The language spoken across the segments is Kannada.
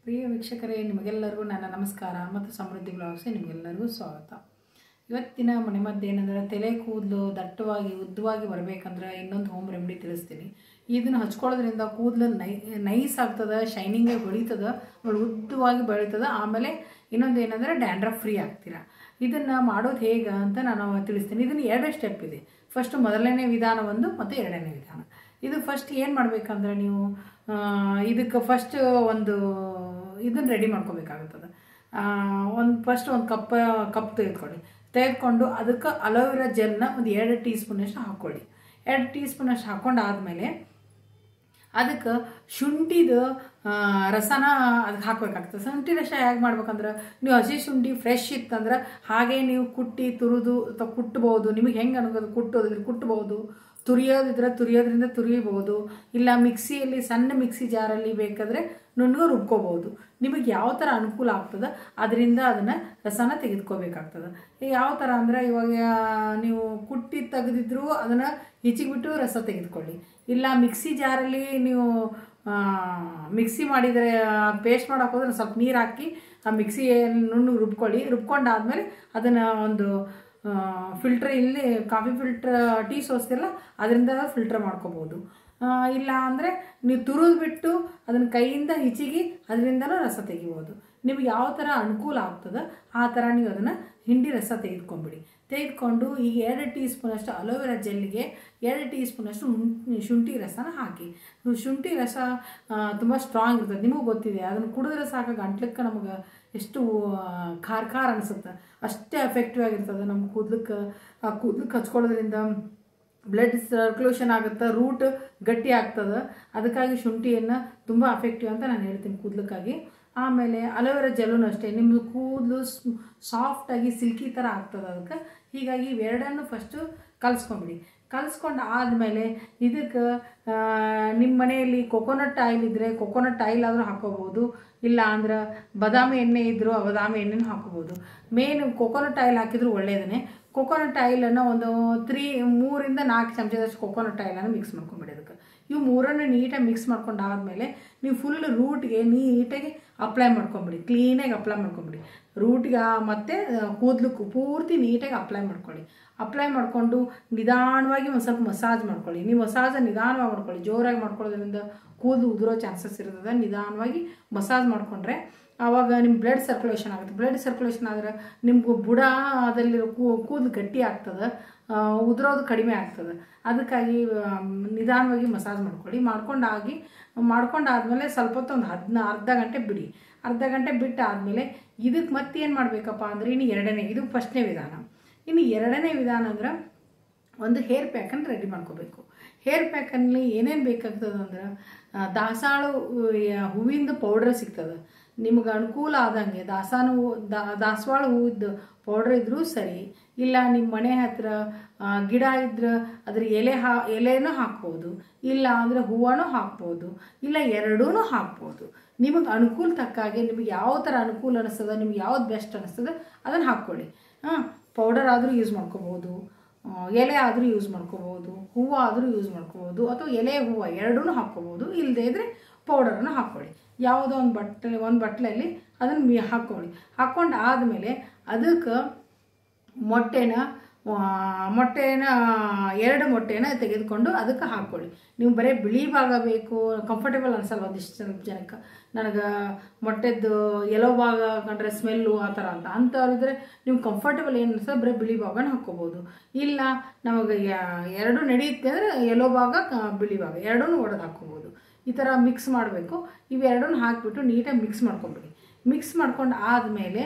ಪ್ರಿಯ ವೀಕ್ಷಕರೇ, ನಿಮಗೆಲ್ಲರಿಗೂ ನನ್ನ ನಮಸ್ಕಾರ ಮತ್ತು ಸಮೃದ್ಧಿ ಬ್ಲಾಗ್ಸ್ಗೆ ನಿಮಗೆಲ್ಲರಿಗೂ ಸ್ವಾಗತ. ಇವತ್ತಿನ ಮನೆಮದ್ದು ಏನಂದ್ರೆ, ತಲೆ ಕೂದಲು ದಟ್ಟವಾಗಿ ಉದ್ದವಾಗಿ ಬರಬೇಕಂದ್ರೆ ಇನ್ನೊಂದು ಹೋಮ್ ರೆಮಿಡಿ ತಿಳಿಸ್ತೀನಿ. ಇದನ್ನು ಹಚ್ಕೊಳ್ಳೋದ್ರಿಂದ ಕೂದಲು ನೈಸ್ ಆಗ್ತದೆ, ಶೈನಿಂಗಾಗಿ ಬೆಳೀತದೆ, ಉದ್ದವಾಗಿ ಬೆಳೀತದೆ. ಆಮೇಲೆ ಇನ್ನೊಂದು ಏನಂದರೆ ಡ್ಯಾಂಡ್ರಫ್ ಫ್ರೀ ಆಗ್ತೀರಾ. ಇದನ್ನು ಮಾಡೋದು ಹೇಗೆ ಅಂತ ನಾನು ತಿಳಿಸ್ತೀನಿ. ಇದನ್ನು ಎರಡು ಸ್ಟೆಪ್ ಇದೆ. ಫಸ್ಟ್ ಮೊದಲನೇ ವಿಧಾನ ಒಂದು ಮತ್ತು ಎರಡನೇ ವಿಧಾನ. ಇದು ಫಸ್ಟ್ ಏನು ಮಾಡಬೇಕಂದ್ರೆ, ನೀವು ಇದಕ್ಕೆ ಫಸ್ಟ್ ಒಂದು ಇದನ್ನು ರೆಡಿ ಮಾಡ್ಕೋಬೇಕಾಗುತ್ತದೆ. ಫಸ್ಟ್ ಒಂದು ಕಪ್ ತೆಗೆದುಕೊಂಡು ಅದಕ್ಕೆ ಅಲೋವೆರಾ ಜೆಲ್ನ ಒಂದು 2 ಟೀ ಸ್ಪೂನಷ್ಟು ಹಾಕ್ಕೊಳ್ಳಿ. 2 ಟೀ ಸ್ಪೂನಷ್ಟು ಹಾಕ್ಕೊಂಡಾದ್ಮೇಲೆ ಅದಕ್ಕೆ ಶುಂಠಿದು ರಸನ ಅದಕ್ಕೆ ಹಾಕಬೇಕಾಗ್ತದೆ. ಶುಂಠಿ ರಸ ಹೇಗೆ ಮಾಡ್ಬೇಕಂದ್ರೆ, ನೀವು ಹಸಿ ಶುಂಠಿ ಫ್ರೆಶ್ ಇತ್ತಂದ್ರೆ ಹಾಗೆ ನೀವು ಕುಟ್ಟಿ ತುರಿದು ಅಥವಾ ಕುಟ್ಬೋದು. ನಿಮಗೆ ಹೆಂಗೆ ಅನ್ಕೋದು ಕುಟ್ಟೋದಿದ್ರೆ ಕುಟ್ಬೋದು, ತುರಿಯೋದ್ರಿಂದ ತುರಿಬೋದು. ಇಲ್ಲ ಮಿಕ್ಸಿಯಲ್ಲಿ ಸಣ್ಣ ಮಿಕ್ಸಿ ಜಾರಲ್ಲಿ ಬೇಕಾದರೆ ನುಣ್ಣಗೆ ರುಬ್ಕೋಬೋದು. ನಿಮಗೆ ಯಾವ ಥರ ಅನುಕೂಲ ಆಗ್ತದೆ ಅದರಿಂದ ಅದನ್ನು ರಸನ ತೆಗೆದುಕೋಬೇಕಾಗ್ತದೆ. ಯಾವ ಥರ ಅಂದರೆ, ಇವಾಗ ನೀವು ಕುಟ್ಟಿ ತೆಗೆದಿದ್ರು ಅದನ್ನು ಹಿಚಿಬಿಟ್ಟು ರಸ ತೆಗೆದುಕೊಳ್ಳಿ. ಇಲ್ಲ ಮಿಕ್ಸಿ ಜಾರಲ್ಲಿ ನೀವು ಮಿಕ್ಸಿ ಮಾಡಿದರೆ ಪೇಸ್ಟ್ ಮಾಡೋಕೆ ಹೋದ್ರೆ ಸ್ವಲ್ಪ ನೀರು ಹಾಕಿ ಆ ಮಿಕ್ಸಿಯಲ್ಲಿ ನುಣ್ಣಗೆ ರುಬ್ಕೊಂಡಾದ್ಮೇಲೆ ಅದನ್ನು ಒಂದು ಫಿಲ್ಟ್ರ್, ಇಲ್ಲಿ ಕಾಫಿ ಫಿಲ್ಟ್ರ್ ಟೀ ಸೋಸ್ತಿಲ್ಲ ಅದರಿಂದ ಫಿಲ್ಟ್ರ್ ಮಾಡ್ಕೋಬೋದು. ಇಲ್ಲ ಅಂದರೆ ನೀವು ತುರಿದ್ಬಿಟ್ಟು ಅದನ್ನು ಕೈಯಿಂದ ಹಿಚಿಗಿ ಅದರಿಂದಲೂ ರಸ ತೆಗಿಬೋದು. ನಿಮಗೆ ಯಾವ ಥರ ಅನುಕೂಲ ಆಗ್ತದೆ ಆ ಥರ ನೀವು ಅದನ್ನು ಹಿಂಡಿ ರಸ ತೆಗೆದುಕೊಂಡು ಈಗ 2 ಟೀ ಸ್ಪೂನಷ್ಟು ಅಲೋವೆರಾ ಜೆಲ್ಲಿಗೆ 2 ಟೀ ಸ್ಪೂನಷ್ಟು ಶುಂಠಿ ರಸನ ಹಾಕಿ. ಶುಂಠಿ ರಸ ತುಂಬ ಸ್ಟ್ರಾಂಗ್ ಇರ್ತದೆ, ನಿಮಗೂ ಗೊತ್ತಿದೆ. ಅದನ್ನು ಕುಡಿದ್ರೆ ಸಾಕು ಗಂಟ್ಲಕ್ಕೆ ನಮಗೆ ಎಷ್ಟು ಖಾರ ಅನಿಸುತ್ತೆ, ಅಷ್ಟೇ ಎಫೆಕ್ಟಿವ್ ಆಗಿರ್ತದೆ. ನಮ್ಮ ಕೂದಲಕ್ಕೆ ಹಚ್ಕೊಳ್ಳೋದ್ರಿಂದ ಬ್ಲಡ್ ಸರ್ಕ್ಯುಲೇಷನ್ ಆಗುತ್ತೆ, ರೂಟ್ ಗಟ್ಟಿ ಆಗ್ತದೆ. ಅದಕ್ಕಾಗಿ ಶುಂಠಿಯನ್ನು ತುಂಬ ಎಫೆಕ್ಟಿವ್ ಅಂತ ನಾನು ಹೇಳ್ತೀನಿ ಕೂದಲಕ್ಕಾಗಿ. ಆಮೇಲೆ ಅಲೋವೆರಾ ಜೆಲ್ಲೂ ಅಷ್ಟೇ, ನಿಮ್ಮದು ಕೂದಲು ಸಾಫ್ಟಾಗಿ ಸಿಲ್ಕಿ ಥರ ಆಗ್ತದೆ. ಅದಕ್ಕೆ ಹೀಗಾಗಿ ಇವೆರಡನ್ನು ಫಸ್ಟು ಕಲಿಸ್ಕೊಂಡು ಆದಮೇಲೆ ಇದಕ್ಕೆ ನಿಮ್ಮ ಮನೆಯಲ್ಲಿ ಕೊಕೊನಟ್ ಆಯಿಲ್ ಇದ್ದರೆ ಕೊಕೊನಟ್ ಆಯಿಲ್ ಆದರೂ ಹಾಕೋಬೋದು. ಇಲ್ಲ ಅಂದ್ರೆ ಬಾದಾಮಿ ಎಣ್ಣೆ ಇದ್ದರೂ ಬಾದಾಮಿ ಎಣ್ಣೆನೂ ಹಾಕೋಬೋದು. ಮೇನ್ ಕೊಕೊನಟ್ ಆಯಿಲ್ ಹಾಕಿದ್ರು ಒಳ್ಳೆಯದೇ. ಕೊಕೊನಟ್ ಆಯಿಲನ್ನು ಒಂದು 3ರಿಂದ 4 ಚಮಚದಷ್ಟು ಕೊಕೊನಟ್ ಆಯಿಲನ್ನು ಮಿಕ್ಸ್ ಮಾಡ್ಕೊಂಬಿಡಿ. ಅದಕ್ಕೆ ಇವು 3ನ್ನು ನೀಟಾಗಿ ಮಿಕ್ಸ್ ಮಾಡ್ಕೊಂಡಾದ್ಮೇಲೆ ನೀವು ಫುಲ್ ರೂಟ್ಗೆ ನೀಟಾಗಿ ಅಪ್ಲೈ ಮಾಡ್ಕೊಂಬಿಡಿ. ಕ್ಲೀನಾಗಿ ಅಪ್ಲೈ ಮಾಡ್ಕೊಂಬಿಡಿ ರೂಟ್ಗೆ, ಮತ್ತು ಕೂದಲಕ್ಕೂ ಪೂರ್ತಿ ನೀಟಾಗಿ ಅಪ್ಲೈ ಮಾಡಿಕೊಂಡು ನಿಧಾನವಾಗಿ ಒಂದು ಸ್ವಲ್ಪ ಮಸಾಜ್ ಮಾಡ್ಕೊಳ್ಳಿ. ನೀವು ಮಸಾಜ್ ನಿಧಾನವಾಗಿ ಮಾಡ್ಕೊಳ್ಳಿ, ಜೋರಾಗಿ ಮಾಡ್ಕೊಳ್ಳೋದ್ರಿಂದ ಕೂದಲು ಉದುರೋ ಚಾನ್ಸಸ್ ಇರ್ತದೆ. ನಿಧಾನವಾಗಿ ಮಸಾಜ್ ಮಾಡಿಕೊಂಡ್ರೆ ಆವಾಗ ನಿಮ್ಮ ಬ್ಲಡ್ ಸರ್ಕ್ಯುಲೇಷನ್ ಆಗುತ್ತೆ. ಬ್ಲಡ್ ಸರ್ಕ್ಯುಲೇಷನ್ ಆದರೆ ನಿಮ್ಗೆ ಬುಡದಲ್ಲಿರೋ ಕೂದಲು ಗಟ್ಟಿ ಆಗ್ತದೆ, ಉದುರೋದು ಕಡಿಮೆ ಆಗ್ತದೆ. ಅದಕ್ಕಾಗಿ ನಿಧಾನವಾಗಿ ಮಸಾಜ್ ಮಾಡ್ಕೊಳ್ಳಿ. ಮಾಡ್ಕೊಂಡಾದ್ಮೇಲೆ ಸ್ವಲ್ಪ ಹೊತ್ತು ಒಂದು ಅರ್ಧ ಗಂಟೆ ಬಿಡಿ. ಅರ್ಧ ಗಂಟೆ ಬಿಟ್ಟಾದಮೇಲೆ ಇದಕ್ಕೆ ಮತ್ತೇನು ಮಾಡಬೇಕಪ್ಪ ಅಂದರೆ, ಇದು ಫಸ್ಟ್ನೇ ವಿಧಾನ. ಇನ್ನು ಎರಡನೇ ವಿಧಾನ ಅಂದ್ರೆ, ಒಂದು ಹೇರ್ ಪ್ಯಾಕನ್ನು ರೆಡಿ ಮಾಡ್ಕೋಬೇಕು. ಹೇರ್ ಪ್ಯಾಕಲ್ಲಿ ಏನೇನು ಬೇಕಾಗ್ತದೆ ಅಂದ್ರೆ, ದಾಸಾಳ ಹೂವಿಂದ ಪೌಡ್ರ್ ಸಿಗ್ತದೆ. ನಿಮ್ಗೆ ಅನುಕೂಲ ಆದಂಗೆ ದಾಸವಾಳ ಹೂವಿದ್ದು ಪೌಡ್ರ್ ಇದ್ರೂ ಸರಿ. ಇಲ್ಲ ನಿಮ್ಮ ಮನೆ ಹತ್ರ ಗಿಡ ಇದ್ರೆ ಅದ್ರ ಎಲೆನೂ ಹಾಕ್ಬೋದು. ಇಲ್ಲ ಅಂದರೆ ಹೂವನೂ ಹಾಕ್ಬೋದು. ಇಲ್ಲ ಎರಡೂ ಹಾಕ್ಬೋದು. ನಿಮಗೆ ಅನುಕೂಲ ತಕ್ಕಾಗೆ ನಿಮಗೆ ಯಾವ ಥರ ಅನುಕೂಲ ಅನ್ನಿಸ್ತದೆ, ನಿಮ್ಗೆ ಯಾವ್ದು ಬೆಸ್ಟ್ ಅನ್ನಿಸ್ತದೆ ಅದನ್ನು ಹಾಕ್ಕೊಳ್ಳಿ. ಪೌಡರ್ ಆದರೂ ಯೂಸ್ ಮಾಡ್ಕೋಬೋದು, ಎಲೆ ಆದರೂ ಯೂಸ್ ಮಾಡ್ಕೋಬೋದು, ಹೂವು ಆದರೂ ಯೂಸ್ ಮಾಡ್ಕೋಬೋದು, ಅಥವಾ ಎಲೆ ಹೂವು ಎರಡೂ ಹಾಕ್ಕೋಬೋದು. ಇಲ್ಲದೇ ಇದ್ದರೆ ಪೌಡರನ್ನು ಹಾಕ್ಕೊಳ್ಳಿ. ಯಾವುದೋ ಒಂದು ಬಟ್ಲಲ್ಲಿ ಅದನ್ನು ಹಾಕ್ಕೊಂಡು ಆದಮೇಲೆ ಅದಕ್ಕೆ ಮೊಟ್ಟೆನ 2 ಮೊಟ್ಟೆನ ತೆಗೆದುಕೊಂಡು ಅದಕ್ಕೆ ಹಾಕ್ಕೊಳ್ಳಿ. ನೀವು ಬರೀ ಬಿಳಿ ಭಾಗ ಬೇಕು, ಕಂಫರ್ಟೇಬಲ್ ಅನ್ಸಲ್ಲ ಒಂದಿಷ್ಟು ಜನಕ್ಕೆ. ನನಗೆ ಮೊಟ್ಟೆದ್ದು ಎಲ್ಲೋ ಭಾಗ ಕಂಡ್ರೆ ಸ್ಮೆಲ್ಲು ಆ ಥರ ಅಂಥವ್ರಿದ್ರೆ ನೀವು ಕಂಫರ್ಟೇಬಲ್ ಏನು ಅನ್ಸೋ ಬರೀ ಬಿಳಿ ಭಾಗನ ಹಾಕ್ಕೋಬೋದು. ಇಲ್ಲ ನಮಗೆ 2 ನಡೆಯುತ್ತೆ ಅಂದರೆ ಎಲ್ಲೋ ಭಾಗ ಬಿಳಿ ಭಾಗ ಎರಡೂ ಒಡೆದು ಹಾಕ್ಕೋಬೋದು. ಈ ಥರ ಮಿಕ್ಸ್ ಮಾಡಬೇಕು. ಇವೆರಡನ್ನೂ ಹಾಕಿಬಿಟ್ಟು ನೀಟಾಗಿ ಮಿಕ್ಸ್ ಮಾಡ್ಕೊಂಡು ಆದಮೇಲೆ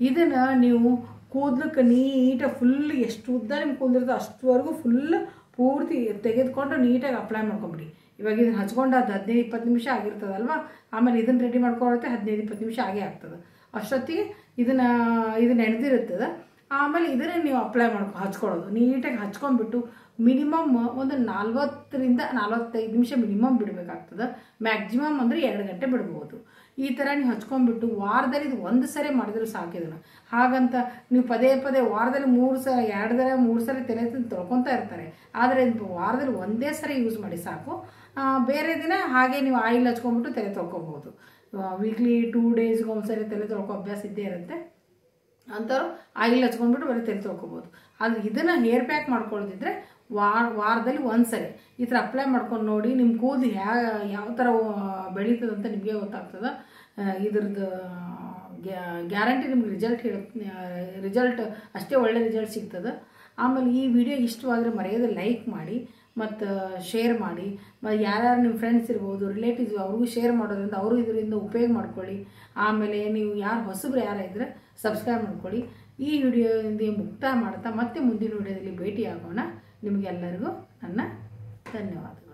ಇದನ್ನು ನೀವು ಕೂದಲಕ್ಕೆ ನೀಟಾಗಿ ಫುಲ್ ಎಷ್ಟು ಉದ್ದ ನಿಮ್ಮ ಕೂದಲಿರ್ತದೆ ಅಷ್ಟುವರೆಗೂ ಪೂರ್ತಿ ತೆಗೆದುಕೊಂಡು ನೀಟಾಗಿ ಅಪ್ಲೈ ಮಾಡ್ಕೊಂಬಿಡಿ. ಇವಾಗ ಇದನ್ನು ಹಚ್ಕೊಂಡಾದ 15-20 ನಿಮಿಷ ಆಗಿರ್ತದಲ್ವ, ಆಮೇಲೆ ಇದನ್ನು ರೆಡಿ ಮಾಡ್ಕೊಳ್ಳುತ್ತೆ 15-20 ನಿಮಿಷ ಆಗೇ ಆಗ್ತದೆ. ಅಷ್ಟೊತ್ತಿಗೆ ಇದನ್ನು ನೆನೆದಿರುತ್ತದೆ. ಆಮೇಲೆ ಇದನ್ನು ನೀವು ಹಚ್ಕೊಳ್ಳೋದು ನೀಟಾಗಿ ಹಚ್ಕೊಂಡ್ಬಿಟ್ಟು ಮಿನಿಮಮ್ ಒಂದು 40ರಿಂದ 45 ನಿಮಿಷ ಮಿನಿಮಮ್ ಬಿಡಬೇಕಾಗ್ತದೆ. ಮ್ಯಾಕ್ಸಿಮಮ್ ಅಂದರೆ 2 ಗಂಟೆ ಬಿಡ್ಬೋದು. ಈ ಥರ ನೀವು ಹಚ್ಕೊಂಡ್ಬಿಟ್ಟು ವಾರದಲ್ಲಿ ಇದು 1 ಸರಿ ಮಾಡಿದ್ರು ಸಾಕು. ಇದನ್ನು ಹಾಗಂತ ನೀವು ಪದೇ ವಾರದಲ್ಲಿ 2 ಸರಿ ತಲೆ ತೊಳ್ಕೊತಾ ಇರ್ತಾರೆ. ಆದರೆ ವಾರದಲ್ಲಿ 1 ಸರಿ ಯೂಸ್ ಮಾಡಿ ಸಾಕು. ಬೇರೆ ದಿನ ಹಾಗೆ ನೀವು ಆಯಿಲ್ ಹಚ್ಕೊಂಡ್ಬಿಟ್ಟು ತಲೆ ತೊಳ್ಕೊಬೋದು. ವೀಕ್ಲಿ 2 ಡೇಸ್ಗೆ ಒಂದ್ಸರಿ ತಲೆ ತೊಳ್ಕೊ ಅಭ್ಯಾಸ ಇದ್ದೇ ಇರುತ್ತೆ ಅಂಥವ್ರು ಆಯಿಲ್ ಹಚ್ಕೊಂಡ್ಬಿಟ್ಟು ಬರೀ ತಲೆ ತೊಳ್ಕೊಬೋದು. ಆದರೆ ಇದನ್ನು ಹೇರ್ ಪ್ಯಾಕ್ ಮಾಡ್ಕೊಳ್ಳೋದಿದ್ರೆ ವಾರದಲ್ಲಿ ಒಂದ್ಸರಿ ಈ ಥರ ಅಪ್ಲೈ ಮಾಡ್ಕೊಂಡು ನೋಡಿ. ನಿಮ್ಮ ಕೂದಲು ಯಾವ ಥರ ಬೆಳೀತದಂತ ನಿಮಗೆ ಗೊತ್ತಾಗ್ತದೆ. ಇದ್ರದ್ದು ಗ್ಯಾರಂಟಿ ನಿಮ್ಗೆ ರಿಸಲ್ಟ್ ಅಷ್ಟೇ ಒಳ್ಳೆ ರಿಸಲ್ಟ್ ಸಿಗ್ತದೆ. ಆಮೇಲೆ ಈ ವಿಡಿಯೋ ಇಷ್ಟವಾದರೆ ಮರೆಯೋದು ಲೈಕ್ ಮಾಡಿ ಮತ್ತು ಶೇರ್ ಮಾಡಿ. ಯಾರ್ಯಾರು ನಿಮ್ಮ ಫ್ರೆಂಡ್ಸ್ ಇರ್ಬೋದು, ರಿಲೇಟಿವ್ಸ್, ಅವ್ರಿಗೂ ಶೇರ್ ಮಾಡೋದ್ರಿಂದ ಅವರು ಇದರಿಂದ ಉಪಯೋಗ ಮಾಡ್ಕೊಳ್ಳಿ. ಆಮೇಲೆ ನೀವು ಯಾರು ಹೊಸಬ್ರು ಇದ್ದರೆ ಸಬ್ಸ್ಕ್ರೈಬ್ ಮಾಡ್ಕೊಳ್ಳಿ. ಈ ವಿಡಿಯೋದಿಂದ ಮುಕ್ತಾಯ ಮಾಡ್ತಾ ಮತ್ತೆ ಮುಂದಿನ ವಿಡಿಯೋದಲ್ಲಿ ಭೇಟಿ ಆಗೋಣ. ನಿಮಗೆಲ್ಲರಿಗೂ ನನ್ನ ಧನ್ಯವಾದಗಳು.